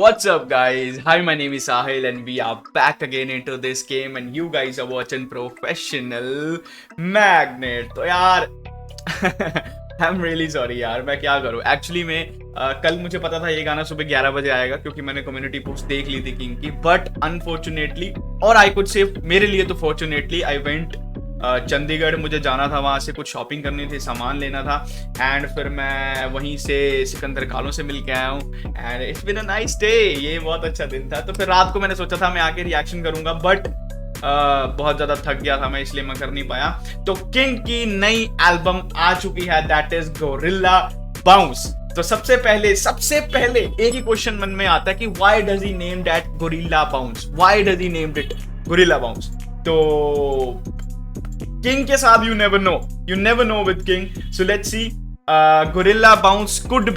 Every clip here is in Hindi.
What's up, guys? Hi, my name is Sahil, and we are back again into this game, and you guys are watching Professional Magnet. तो यार आई एम रियली सॉरी यार, मैं क्या करूँ एक्चुअली में कल मुझे पता था ये गाना सुबह 11 बजे आएगा क्योंकि मैंने कम्युनिटी पोस्ट देख ली थी किंग की, बट अनफॉर्चुनेटली और आई कुड से मेरे लिए तो फॉर्चुनेटली आई वेंट चंडीगढ़। मुझे जाना था, वहाँ से कुछ शॉपिंग करनी थी, सामान लेना था, एंड फिर मैं वहीं से सिकंदर कालों से मिल के आया हूँ and it's been a nice day. ये बहुत अच्छा दिन था। तो फिर रात को मैंने सोचा था मैं आके रिएक्शन करूंगा, बट बहुत ज्यादा थक गया था मैं, इसलिए मैं कर नहीं पाया। तो किंग की नई एल्बम आ चुकी है, दैट इज गोरिल्ला बाउंस। तो सबसे पहले एक ही क्वेश्चन मन में आता है कि why does he name that gorilla bounce, why does he named it gorilla bounce. तो किंग के साथ you never know with king, so let's see. Gorilla bounce could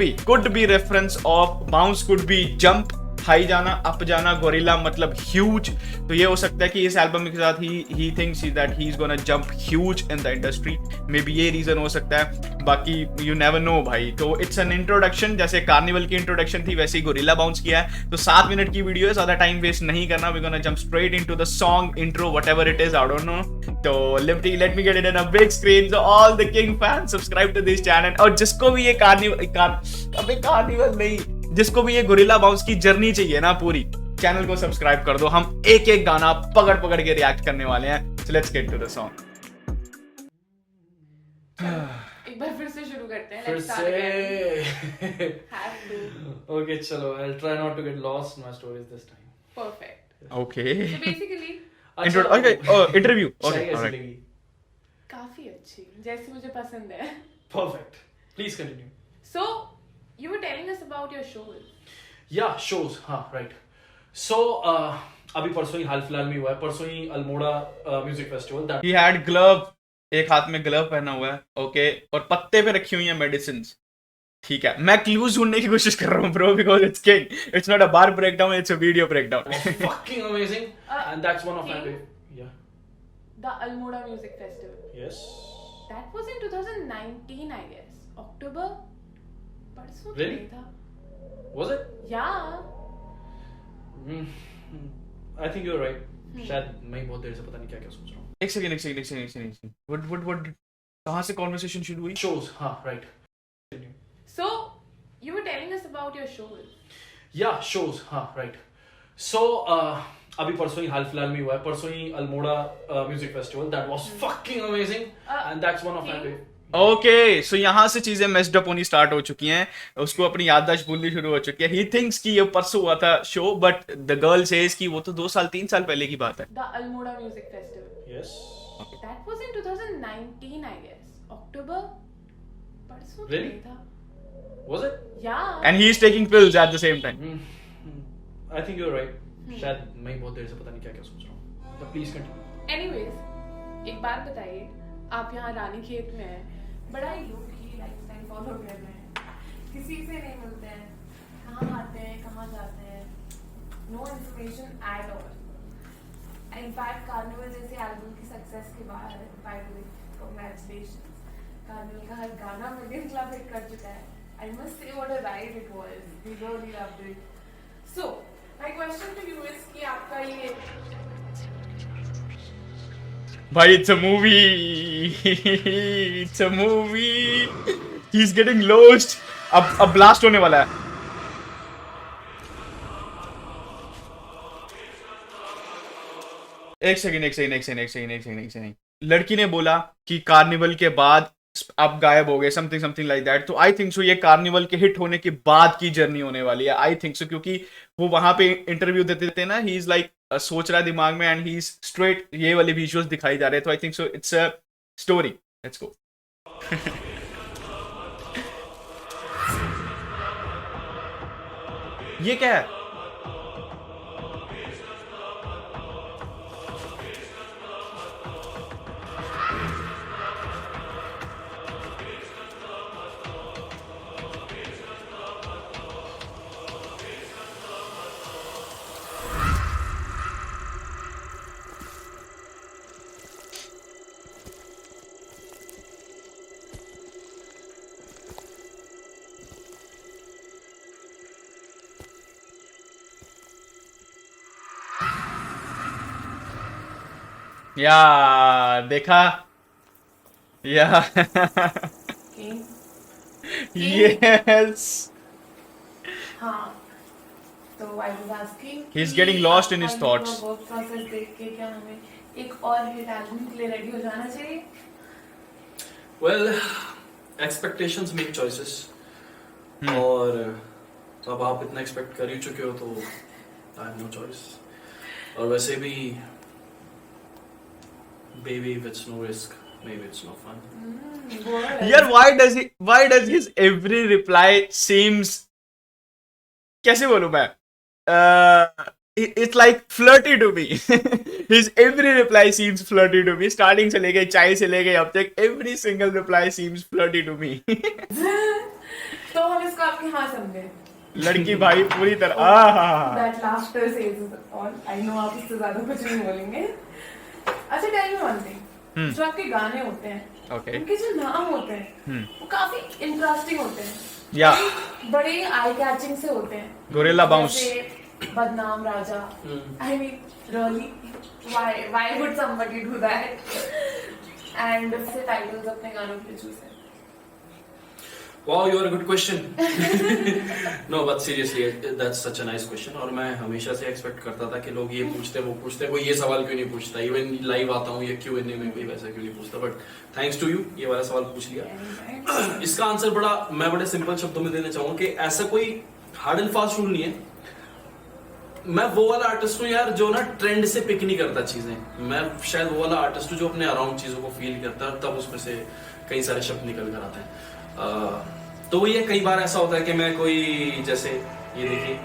be reference of bounce could be jump, high जाना, अप जाना, गोरिल्ला मतलब ह्यूज। तो ये हो सकता है कि इस एल्बम के साथ he thinks that he is gonna jump huge in the industry, may be ये रीजन हो सकता है, बाकी यू नेवर नो भाई। तो इट्स एन इंट्रोडक्शन, जैसे कार्निवल की इंट्रोडक्शन थी वैसे ही गोरिल्ला बाउंस किया है। तो 7 मिनट की वीडियो है, ज्यादा टाइम वेस्ट नहीं करना, we gonna jump straight into the song intro whatever it is, I don't know. तो let me get it in a big screen, so all the king fans subscribe to this channel. और जिसको भी ये कार्निवल नहीं, जिसको भी ये गोरिल्ला बाउंस की जर्नी चाहिए ना पूरी, चैनल को सब्सक्राइब कर दो। हम एक एक गाना पकड़ पकड़ के रिएक्ट करने वाले हैं। So let's get to the song. एक बार फिर से शुरू करते हैं। फिर Let's start again. से Have to. Okay, चलो, I'll try not to get lost in my stories this time. Perfect. Okay, So basically interview. Shayari okay, कैसी ऑलराइट। लगी? काफी अच्छी, जैसी मुझे पसंद है। Perfect. Please continue. So you were telling us about your shows. Yeah, shows. हाँ, right. So अभी परसों ही हाल फिलहाल में हुआ है, परसों ही Almora music festival that he had glove, एक हाथ में ग्लव पहना हुआ है, ओके, और पत्ते पे रखी हुई है मेडिसिन। ठीक है, मैं क्लूज ढूंढने की कोशिश कर रहा हूँ bro, because it's king, it's not a bar breakdown, it's a video breakdown. was fucking amazing and that's one of my King? favorite. Yeah. The Almoda Music Festival. Yes. That was in 2019, I guess. October. परसों तो Really? नहीं था। Was it? Yeah. I think you're right. शायद मैं बहुत देर से पता नहीं क्या क्या सोच रहा हूँ. एक सेकंड, व्हाट कहाँ से कॉन्वर्सेशन शुरू हुई? Shows. हाँ, right. So you were telling us about your shows. Yeah, shows. हाँ, right. So अभी परसों ही हाल फिलहाल में हुआ है, परसों ही Almora music festival that was fucking amazing and that's one of my King? favorite. Okay, so यहाँ से चीजें मेस्ड अप होनी स्टार्ट हो चुकी हैं, उसको अपनी याददाश्त भूलनी शुरू हो चुकी है। ही थिंक्स कि ये परसों हुआ था show, but the girl says कि वो तो 2-3 साल पहले की बात है। The Almoda Music Festival. Yes. That was in 2019, I guess. October. परसों तो Really? नहीं था। Was it? Yeah. And he is taking pills at the same time. I think you're right. शायद मैं बहुत देर से पता नहीं क्या क्या सोच रहा हूँ. But please continue. Anyways, एक बात बताइए, आप यहाँ रानी खेत में हैं, बड़ा ही लोग की लाइफस्टाइल फॉलो कर रहे हैं, किसी से नहीं मिलते हैं, कहाँ आते हैं, कहाँ जाते हैं, no information at all. In fact Carnival जैसे एल्बम की सक्सेस के बाद, by the way congratulations, Carnival का हर गाना मिलियन क्लब हिट कर चुका है। I must say what a ride it was, we really loved it. So my question to you is कि आपका ये भाई it's a movie, it's a movie, he is getting lost. अब ब्लास्ट होने वाला है। एक सेकंड। लड़की ने बोला कि कार्निवल के बाद आप गायब हो गए, समथिंग लाइक दैट। तो आई थिंक सो ये कार्निवल के हिट होने के बाद की जर्नी होने वाली है, आई थिंक सो, क्योंकि वो वहां पे इंटरव्यू देते थे ना, ही इज लाइक सोच रहा है दिमाग में, एंड ही इज स्ट्रेट, ये वाले विजुअल्स दिखाई जा रहे हैं। तो I think so it's a story, let's go. ये क्या है? या देखा या King. यस हाँ, तो I was asking He's कि getting lost in his आपका thoughts. ये work process देख के क्या हमें एक और हिट एल्बम के लिए रेडी हो जाना चाहिए? Well, expectations make choices. Hmm. और अब आप इतना एक्सपेक्ट कर ही चुके हो तो I have no choice. और वैसे भी baby if it's no risk, maybe it's no fun. यार why does his every reply seems कैसे बोलूं मैं it's like flirty to me his every reply seems flirty to me starting से लेके चाय से लेके अब तक every single reply seems flirty to me तो हम इसको आपके हाँ समझे. लड़की भाई पूरी तरह आहा That laughter says it all. I know आप इससे ज्यादा कुछ नहीं बोलेंगे. अच्छा, tell me one thing. जो आपके गाने होते हैं, Okay. उनके जो नाम होते हैं, वो काफी इंटरेस्टिंग होते हैं. या बड़े आई कैचिंग से होते हैं. गोरिल्ला बाउंस जैसे बदनाम राजा. I mean, really? Why would somebody do that? And उससे टाइटल्स अपने गानों के लिए चूज है. Wow, you are a good question. No, but seriously, that's such a nice question. और मैं हमेशा से एक्सपेक्ट करता था कि लोग ये पूछते वो पूछते, कोई ये सवाल क्यों नहीं पूछता. इवन लाइव आता हूँ या Q&A में कोई वैसा क्यों नहीं पूछता. बट थैंक्स टू यू ये वाला सवाल पूछ लिया. इसका आंसर मैं बड़े सिंपल शब्दों में देना चाहूंगा कि ऐसा कोई हार्ड एंड फास्ट रूल नहीं है. मैं वो वाला आर्टिस्ट हूँ यार जो ना ट्रेंड से पिक नहीं करता चीजें. मैं शायद वो वाला आर्टिस्ट हूँ जो अपने अराउंड चीजों को फील करता है और तब उसमें से कई सारे शब्द निकल कर आते हैं. तो ये कई बार ऐसा होता है कि मैं कोई जैसे ये देखिए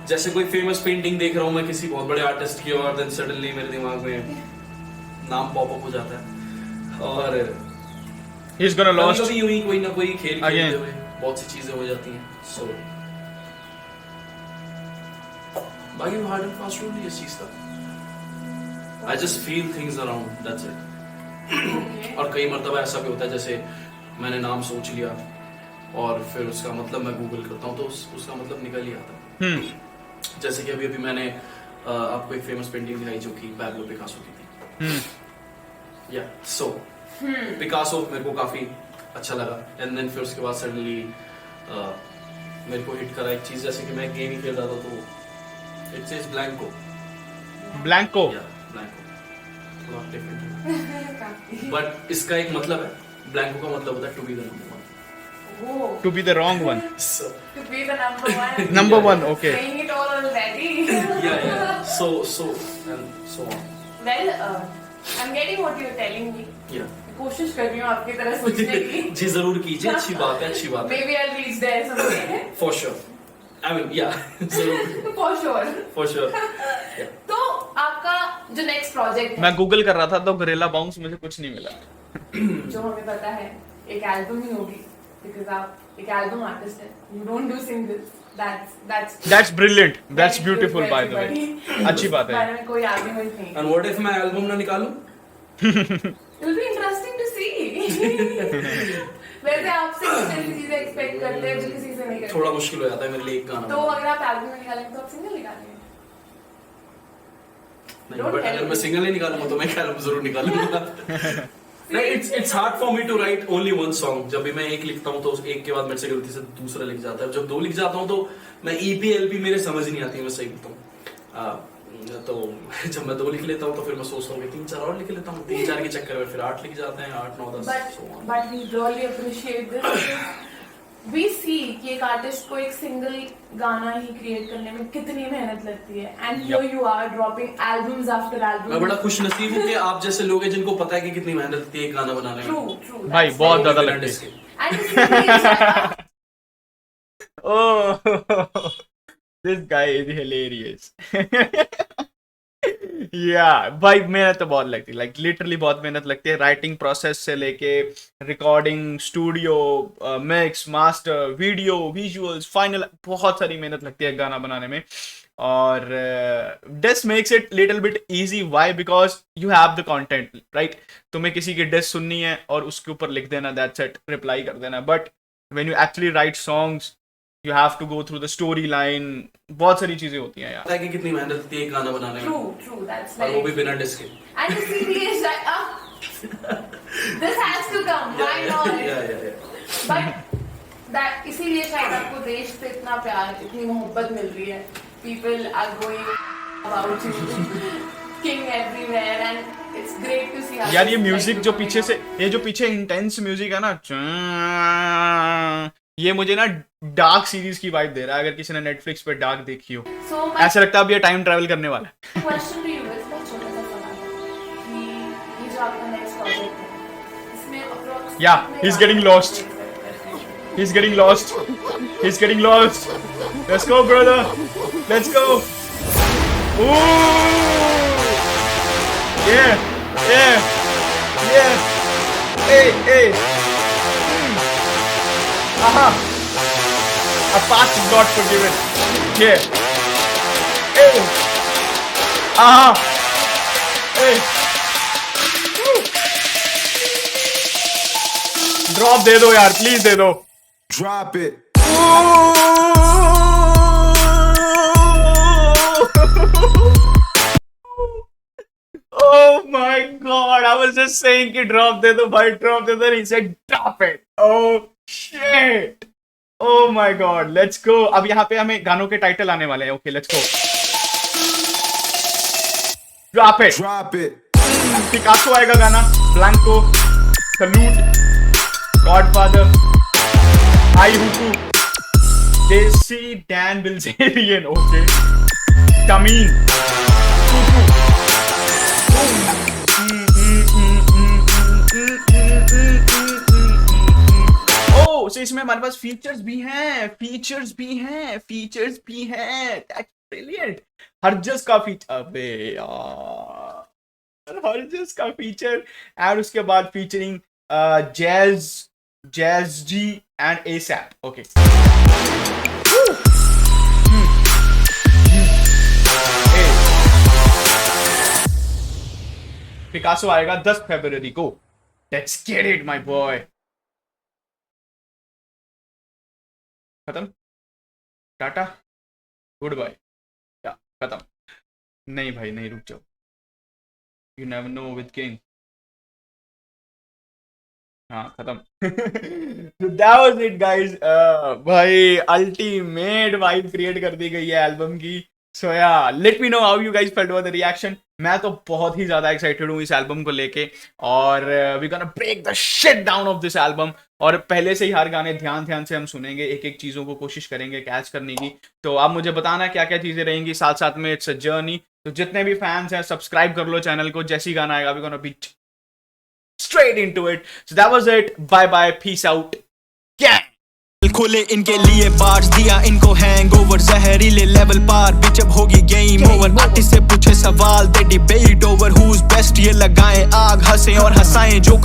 जैसे कोई फेमस पेंटिंग देख रहा हूँ मैं किसी बहुत बड़े आर्टिस्ट की और देन सडनली मेरे दिमाग में नाम पॉप अप हो जाता है और he's gonna lost कभी यूं ही कोई ना कोई खेल Again. खेलते हुए बहुत सी चीजें हो जाती हैं. सो बाकी हार्ड एंड फास्ट रूल नहीं इस चीज का. I just feel things around that's it. और कई मर्तबा ऐसा भी होता है जैसे मैंने नाम सोच लिया और फिर उसका मतलब मैं गूगल करता हूँ तो उसका मतलब निकल ही आता है. जैसे कि अभी मैंने आपको एक फेमस पेंटिंग दिखाई जो कि पैब्लो पिकासो की थी. या सो पिकासो मेरे को काफी अच्छा लगा एंड देन फिर उसके बाद सडनली मेरे को हिट करा एक चीज जैसे कि मैं गेम ही खेल रहा था तो इट सेज ब्लैंको. या ब्लैंको थोड़ा डिफरेंट बट इसका एक मतलब है. ब्लैंको का मतलब होता है to be the number one. to be the wrong one So To be the number one. number one okay Saying it all already. yeah. So and so on. Well, I'm getting what you're telling me. Yeah. कोशिश कर रही हूँ आपकी तरह सोचने की. जी जरूर कीजिए. अच्छी बात है अच्छी बात है. Maybe I'll reach there someday. For sure. I mean yeah. जरूर. For sure. For sure. तो आपका जो नेक्स्ट प्रोजेक्ट है, मैं गूगल कर रहा था तो गोरिल्ला बाउंस मुझे कुछ नहीं मिला. जो हमें पता है एक एल्बम ही होगी, बिकॉज आप एक एल्बम आर्टिस्ट हैं. You don't do singles. That's brilliant. That's beautiful by the way. अच्छी बात है. बारे में कोई आर्गुमेंट नहीं. And what if मैं एल्बम ना निकालूं? It will be interesting to see. वैसे आपसे कुछ ऐसी चीजें एक्सपेक्ट करते हैं जो किसी से नहीं करते. थोड़ा मुश्किल हो जाता है मेरे लिए एक गाना. तो अगर आप एल्बम में निकालेंगे तो आप सिंगल निकालेंगे. नहीं बट अगर मैं सिंगल नहीं निकालूंगा तो मैं एक एल्बम जरूर निकालूंगा. नहीं it's hard for me to write only one song. जब भी मैं एक लिखता हूँ तो एक के बाद मेरे से गलती से दूसरा लिख जाता है. जब दो लिख जाता हूँ तो मैं EP LP मेरे समझ नहीं आती है. मैं सही बताऊँ तो जब मैं 2 लिख लेता हूँ तो फिर मैं सोचता हूँ कि 3-4 और लिख लेता हूँ. 3-4 के चक्कर में फिर 8 लिख जाते हैं. 8 9 10 so on. But we really appreciate this. We see कि एक आर्टिस्ट को एक सिंगल गाना ही क्रिएट करने में कितनी मेहनत लगती है. And here you are dropping albums after albums. मैं बड़ा खुश नसीब हूँ कि आप जैसे लोग हैं जिनको पता है कि कितनी मेहनत लगती है एक गाना बनाने में. True. भाई That's बहुत very ज्यादा true. लगती है. And this is really Oh, this guy is hilarious. Yeah, भाई मेहनत तो बहुत लगती है. लाइक लिटरली बहुत मेहनत लगती है. राइटिंग प्रोसेस से लेके recording, studio, mix, master, video, visuals, final, बहुत सारी मेहनत लगती है गाना बनाने में. और this makes it little bit easy. Why? Because you have the content, right? तुम्हें किसी की डिस सुननी है और उसके ऊपर लिख देना, दैट्स इट, रिप्लाई कर देना. But when you actually right songs, you have to go through the storyline, बहुत सारी चीजें होती हैं यार. पता है कि कितनी मेहनत होती है एक गाना बनाने में, True, that's और वो भी like. बिना डिस्क के. And the serious, this has to come. Why not? Yeah. But that इसीलिए शायद आपको देश से इतना प्यार, इतनी मोहब्बत मिल रही है. People are going about you, king everywhere, and it's great to see. how यार ये this is म्यूजिक like जो becoming पीछे से, a- ये जो पीछे इंटेंस म्यूजिक है ना, ये मुझे ना डार्क सीरीज की वाइब दे रहा है. अगर किसी ने नेटफ्लिक्स पे डार्क देखी हो, So my ऐसा लगता है अब ये टाइम ट्रैवल करने वाला है. question to you is, मैं छोटा सा सवाल कि ये जो आपका next project है, इसमें approx Yeah, कितने he's गाने getting आप lost. देख सकते हैं? He's getting lost. He's getting lost. Let's go, brother. Let's go. Ooh. Yeah. Hey. Aha. A past is not forgiven. Yeah. Hey. Aha. Hey. Drop दे दो यार, प्लीज दे दो. Drop it. Oh my god, I was just saying कि drop दे दो भाई, drop दे दो. He said drop it. Oh shit. Oh my god, let's go. अब यहाँ पे हमें गानों के टाइटल आने वाले हैं. Okay, let's go. Drop it. Drop it. Picasso आएगा गाना, ब्लैंको, सलूट, गॉडफादर, आई हुकू, देसी डैन बिल्जेरियन, ओके, कमीन, ओह, so इसमें हमारे पास फीचर्स भी हैं. That's brilliant. हरजस का फीचर, अबे यार, हरजस का फीचर, और उसके बाद featuring jazz ji and ASAP. Okay, Picasso आएगा 10 फरवरी को. Let's get it my boy. खत्म, टाटा, गुड बाय. खत्म. नहीं भाई नहीं, रुक जाओ. You never know with king. हाँ खत्म. So that was it guys. भाई अल्टीमेट वाइब क्रिएट कर दी गई है एल्बम की. So yeah, let me know how you guys felt about the reaction. मैं तो बहुत ही ज्यादा एक्साइटेड हूँ इस एल्बम को लेके, और we gonna break the shit down of this album. और पहले से ही हर गाने ध्यान से हम सुनेंगे, एक एक चीजों को कोशिश करेंगे कैच करने की. तो आप मुझे बताना क्या क्या चीजें रहेंगी. साथ साथ में इट्स अ जर्नी. तो जितने भी फैंस हैं सब्सक्राइब कर लो चैनल को. जैसी गाना आएगा we gonna beat straight into it. So that was it. Bye, peace out. Yeah. खोले इनके लिए बार्स, दिया इनको हैंगओवर, जहरीले लेवल पार, बिचअप होगी गेम ओवर. आर्टिस्ट से पूछे सवाल, दे डिबेट ओवर हुज बेस्ट, ये लगाएं आग, हंसे और हंसाएं जोकर.